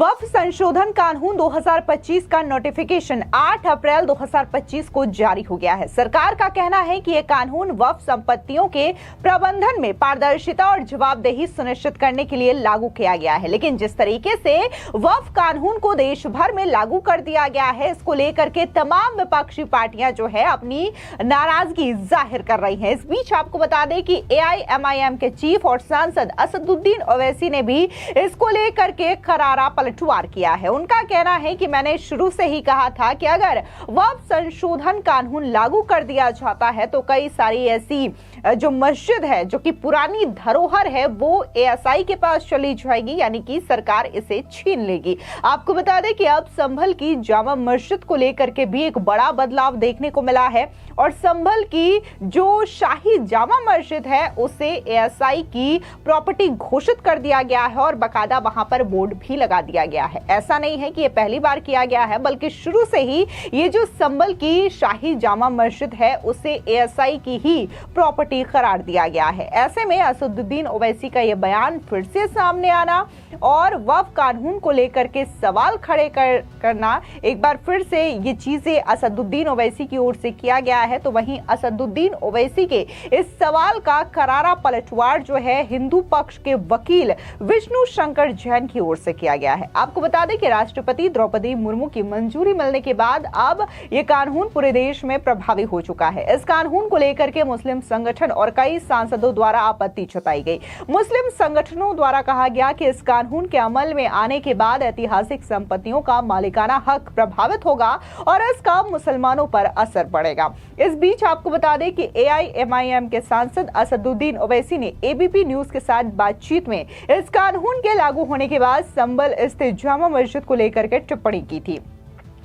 वक्फ संशोधन कानून 2025 का नोटिफिकेशन 8 अप्रैल 2025 को जारी हो गया है। सरकार का कहना है कि यह कानून वक्फ संपत्तियों के प्रबंधन में पारदर्शिता और जवाबदेही सुनिश्चित करने के लिए लागू किया गया है। लेकिन जिस तरीके से वक्फ कानून को देश भर में लागू कर दिया गया है, इसको लेकर के तमाम विपक्षी पार्टियां जो है अपनी नाराजगी जाहिर कर रही हैं। इस बीच आपको बता दें कि AIMIM के चीफ और सांसद असदुद्दीन ओवैसी ने भी इसको लेकर के करारा पलटवार किया है। उनका कहना है कि मैंने शुरू से ही कहा था कि अगर वक्फ संशोधन कानून लागू कर दिया जाता है तो कई सारी ऐसी जो मस्जिद है, जो कि पुरानी धरोहर है, वो ASI के पास चली जाएगी, यानी कि सरकार इसे छीन लेगी। आपको बता दें कि अब संभल की जामा मस्जिद को लेकर के भी एक बड़ा बदलाव देखने को मिला है और संभल की जो शाही जामा मस्जिद है उसे ASI की प्रॉपर्टी घोषित कर दिया गया है और बाकायदा वहां पर बोर्ड भी लगा दिया गया है। ऐसा नहीं है कि ये पहली बार किया गया है, बल्कि शुरू से ही ये जो संभल की शाही जामा मस्जिद है उसे ASI की ही प्रॉपर्टी करार दिया गया है। ऐसे में असदुद्दीन ओवैसी का ये बयान फिर से सामने आना और वक्फ कानून को लेकर के सवाल खड़े करना, एक बार फिर से ये चीजें असदुद्दीन ओवैसी की ओर से किया गया है, तो वहीं असदुद्दीन ओवैसी के इस सवाल का करारा पलटवार जो है हिंदू पक्ष के वकील विष्णु शंकर जैन की ओर से किया गया है। आपको बता दें कि राष्ट्रपति द्रौपदी मुर्मू की मंजूरी मिलने के बाद अब ये कानून पूरे देश में प्रभावी हो चुका है। इस कानून को लेकर के मुस्लिम संगठन और कई सांसदों द्वारा आपत्ति जताई गई। मुस्लिम संगठनों द्वारा कहा गया कि इस कानून के अमल में आने के बाद ऐतिहासिक संपत्तियों का मालिकाना हक प्रभावित होगा और इसका मुसलमानों पर असर पड़ेगा। इस बीच आपको बता दें कि AIMIM के सांसद असदुद्दीन ओवैसी ने ABP न्यूज के साथ बातचीत में इस कानून के लागू होने के बाद संभल स्थित जामा मस्जिद को लेकर के टिप्पणी की थी।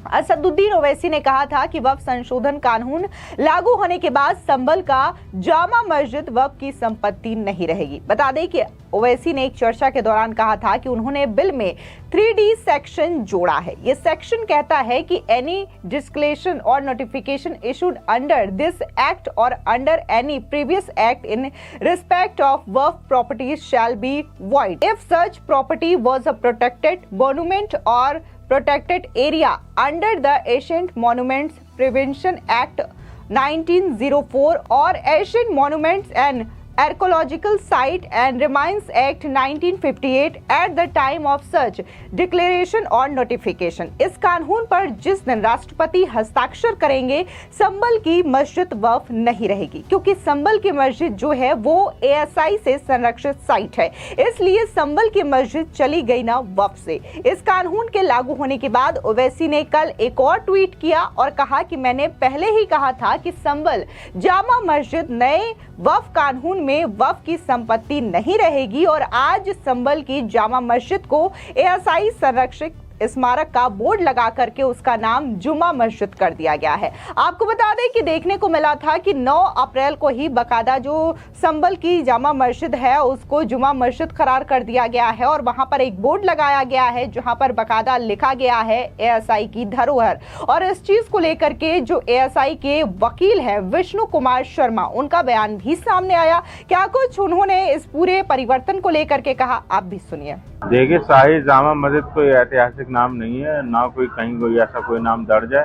असदुद्दीन ओवैसी ने कहा था कि वक्फ संशोधन कानून लागू होने के बाद संभल का जामा मस्जिद वक्फ की संपत्ति नहीं रहेगी। बता दें कि ओवैसी ने एक चर्चा के दौरान कहा था कि उन्होंने बिल में 3D सेक्शन जोड़ा है। ये सेक्शन कहता है कि एनी डिस्क्लेरेशन और notification issued under this act और under any previous act in respect of waqf properties shall be void if such property was a protected monument और protected area under the Ancient Monuments Prevention Act 1904 or Ancient Monuments and Archaeological Site and Remains Act 1958 at the time of such declaration or notification। इस कानून पर जिस दिन राष्ट्रपति हस्ताक्षर करेंगे संभल की मस्जिद वक्फ नहीं रहेगी, क्योंकि संभल की मस्जिद जो है वो ASI से संरक्षित साइट है, इसलिए संभल की मस्जिद चली गई ना वक्फ से। इस कानून के लागू होने के बाद ओवैसी ने कल एक और ट्वीट किया और कहा कि मैंने पहले ही कहा था कि संभल जामा मस्जिद नए वक्फ कानून में वक्फ की संपत्ति नहीं रहेगी और आज संभल की जामा मस्जिद को ASI संरक्षित स्मारक का बोर्ड लगा करके उसका नाम जुमा मस्जिद कर दिया गया है। आपको बता दें कि देखने को मिला था कि 9 अप्रैल को ही बाकायदा जो संभल की जामा मस्जिद है उसको जुमा मस्जिद करार कर दिया गया है और वहां पर एक बोर्ड लगाया गया है जहां पर बाकायदा लिखा गया है ASI की धरोहर। और इस चीज को लेकर के जो ASI के वकील है विष्णु कुमार शर्मा, उनका बयान भी सामने आया। क्या कुछ उन्होंने इस पूरे परिवर्तन को लेकर के कहा, आप भी सुनिए। देखिए, शाही जामा मस्जिद कोई ऐतिहासिक नाम नहीं है, ना कोई कहीं कोई ऐसा कोई नाम दर्ज है।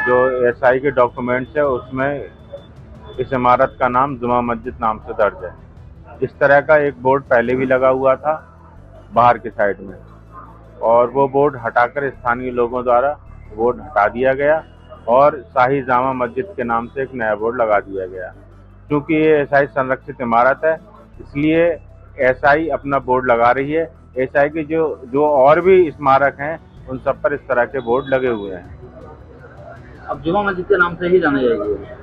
जो ASI के डॉक्यूमेंट्स है उसमें इस इमारत का नाम जुमा मस्जिद नाम से दर्ज है। इस तरह का एक बोर्ड पहले भी लगा हुआ था बाहर की साइड में और वो बोर्ड हटाकर स्थानीय लोगों द्वारा बोर्ड हटा दिया गया और शाही जामा मस्जिद के नाम से एक नया बोर्ड लगा दिया गया। क्योंकि ये ASI संरक्षित इमारत है इसलिए ASI अपना बोर्ड लगा रही है। ASI के जो और भी स्मारक हैं उन सब पर इस तरह के बोर्ड लगे हुए हैं। अब जुमा मस्जिद के नाम से ही जाना जाएगी।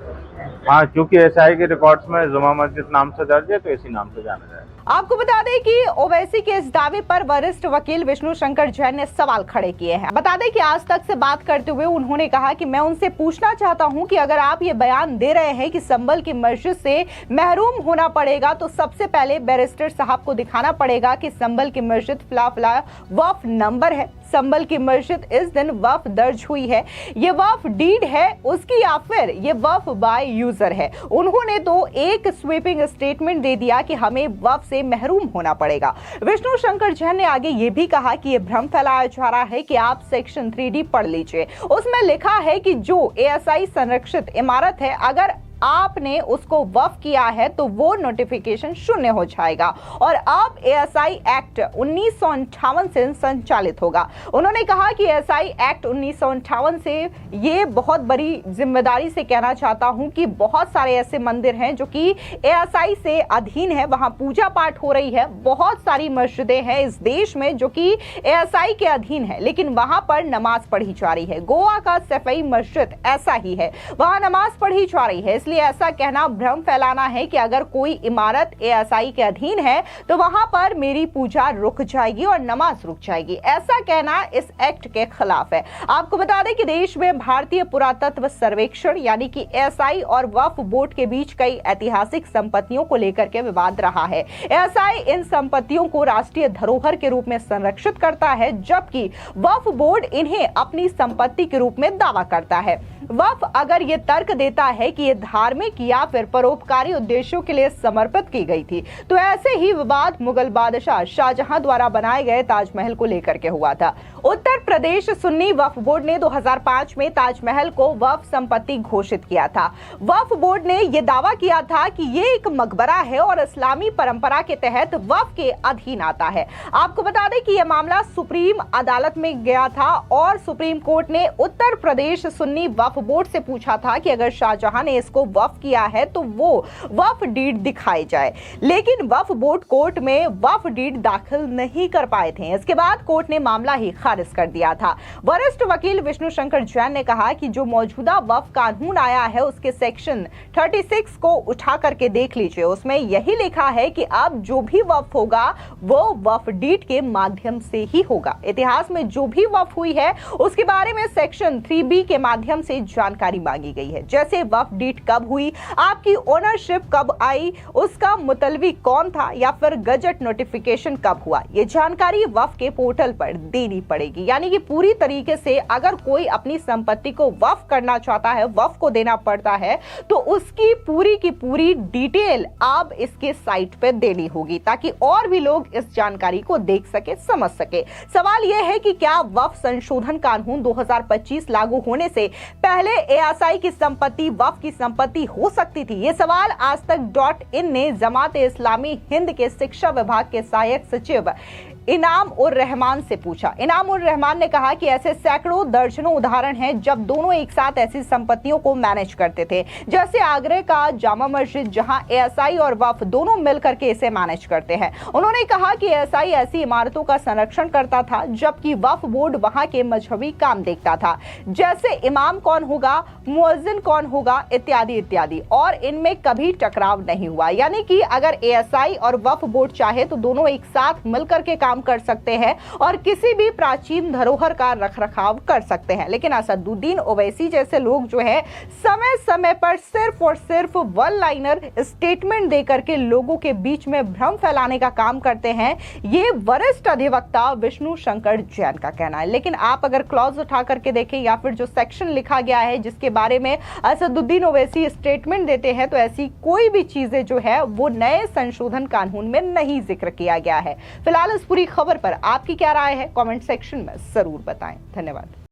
हाँ, क्योंकि ASI के रिकॉर्ड्स में जुमा मस्जिद नाम से दर्ज है तो इसी नाम से जाना जाएगा। आपको बता दें कि ओवैसी के इस दावे पर वरिष्ठ वकील विष्णु शंकर जैन ने सवाल खड़े किए हैं। बता दें कि आज तक से बात करते हुए उन्होंने कहा कि मैं उनसे पूछना चाहता हूं कि अगर आप ये बयान दे रहे हैं कि संभल की मस्जिद से महरूम होना पड़ेगा तो सबसे पहले बैरिस्टर साहब को दिखाना पड़ेगा कि संभल की मस्जिद फिलहाल वक्फ नंबर है। संभल की मस्जिद इस दिन वक्फ दर्ज हुई है, ये वक्फ डीड है उसकी या फिर ये वक्फ बाय यूजर है। उन्होंने तो एक स्वीपिंग स्टेटमेंट दे दिया कि हमें वक्फ से महरूम होना पड़ेगा। विष्णु शंकर जैन ने आगे ये भी कहा कि ये भ्रम फैलाया जा रहा है कि आप सेक्शन 3D पढ़ लीजिए, उसमें लिखा है कि जो एएसआई संरक्षित इमारत है अगर आपने उसको वक्फ किया है तो वो नोटिफिकेशन शून्य हो जाएगा और अब एएसआई एक्ट 1958 से संचालित होगा। उन्होंने कहा कि एएसआई एक्ट 1958 से ये बहुत बड़ी जिम्मेदारी से कहना चाहता हूं कि बहुत सारे ऐसे मंदिर हैं जो कि एएसआई से अधीन है, वहां पूजा पाठ हो रही है, बहुत सारी मस्जिदें हैं इस देश में जो कि एएसआई के अधीन है, लेकिन वहां पर नमाज पढ़ी जा रही है। गोवा का सफाई मस्जिद ऐसा ही है, वहां नमाज पढ़ी जा रही है, इसलिए ऐसा कहना भ्रम फैलाना है कि अगर कोई इमारत एएसआई के अधीन है तो वहां पर मेरी पूजा रुक जाएगी और नमाज रुक जाएगी, ऐसा कहना इस एक्ट के खिलाफ है। आपको बता दें कि देश में भारतीय पुरातत्व सर्वेक्षण यानी कि एएसआई और वक्फ बोर्ड के बीच कई ऐतिहासिक संपत्तियों को लेकर के विवाद रहा है। एएसआई इन संपत्तियों को राष्ट्रीय धरोहर के रूप में संरक्षित करता है, जबकि वक्फ बोर्ड इन्हें अपनी संपत्ति के रूप में दावा करता है। वक्फ अगर ये तर्क देता है कि ये धार्मिक या फिर परोपकारी उद्देश्यों के लिए समर्पित की गई थी, तो ऐसे ही विवाद मुगल बादशाह शाहजहां द्वारा बनाए गए ताजमहल को लेकर के हुआ था। उत्तर प्रदेश सुन्नी वक्फ बोर्ड ने 2005 में ताजमहल को वक्फ संपत्ति घोषित किया था। वक्फ बोर्ड ने यह दावा किया था कि ये एक मकबरा है और इस्लामी परंपरा के तहत वक्फ के अधीन आता है। आपको बता दें कि यह मामला सुप्रीम अदालत में गया था और सुप्रीम कोर्ट ने उत्तर प्रदेश सुन्नी वक्फ बोर्ड से पूछा था कि अगर शाहजहां ने इसको वक्फ किया है तो वो वक्फ डीड दिखाई जाए, लेकिन वक्फ बोर्ड कोर्ट में वक्फ डीड दाखिल नहीं कर पाए थे। इसके बाद कोर्ट ने मामला ही खारिज कर दिया था। वरिष्ठ वकील विष्णु शंकर जैन ने कहा कि जो मौजूदा वक्फ कानून आया है उसके सेक्शन 36 को उठा करके देख लीजिए, उसमें यही लिखा है कि अब जो भी वक्फ होगा वो वक्फ डीड के माध्यम से ही होगा। इतिहास में जो भी वक्फ हुई है उसके बारे में सेक्शन 3B के माध्यम से जानकारी मांगी गई है, जैसे वक्फ डीड कब हुई, आपकी ओनरशिप कब आई, उसका मुतलवी कौन था या फिर गजट नोटिफिकेशन कब हुआ। ये जानकारी वक्फ के पोर्टल पर देनी पड़ेगी, यानी कि पूरी तरीके से अगर कोई अपनी संपत्ति को वक्फ करना चाहता है, वक्फ को देना पड़ता है, तो उसकी पूरी की पूरी डिटेल आप इसके साइट पे देनी होगी ताकि और भी लोग इस जानकारी को देख सके, समझ सके। सवाल यह है कि क्या वक्फ संशोधन कानून 2025 लागू होने से पहले एएसआई की संपत्ति वक्फ की संपत्ति हो सकती थी? ये सवाल आज तक .in ने जमात-ए-इस्लामी हिंद के शिक्षा विभाग के सहायक सचिव इनाम उर रहमान से पूछा। इनाम उर रहमान ने कहा कि ऐसे सैकड़ों दर्जनों उदाहरण हैं जब दोनों एक साथ ऐसी संपत्तियों को मैनेज करते थे, जैसे आगरे का जामा मस्जिद जहां एएसआई और वक्फ दोनों मिलकर के इसे मैनेज करते हैं। उन्होंने कहा कि एएसआई ऐसी इमारतों का संरक्षण करता था जबकि वक्फ बोर्ड वहां के मजहबी काम देखता था, जैसे इमाम कौन होगा, मुअज्जिन कौन होगा, इत्यादि इत्यादि, और इनमें कभी टकराव नहीं हुआ। यानी कि अगर एएसआई और वक्फ बोर्ड चाहे तो दोनों एक साथ मिलकर के काम कर सकते हैं और किसी भी प्राचीन धरोहर का रखरखाव कर सकते हैं। लेकिन असदुद्दीन ओवैसी जैसे लोग जो है समय समय पर सिर्फ और सिर्फ वन लाइनर स्टेटमेंट देकर के लोगों के बीच में भ्रम फैलाने का काम करते हैं। ये वरिष्ठ अधिवक्ता विष्णु शंकर जैन का कहना है। लेकिन आप अगर क्लॉज उठा करके देखें या फिर जो सेक्शन लिखा गया है जिसके बारे में असदुद्दीन ओवैसी स्टेटमेंट देते हैं, तो ऐसी कोई भी चीजें जो है वो नए संशोधन कानून में नहीं जिक्र किया गया है। फिलहाल इस पूरी खबर पर आपकी क्या राय है, कमेंट सेक्शन में जरूर बताएं। धन्यवाद।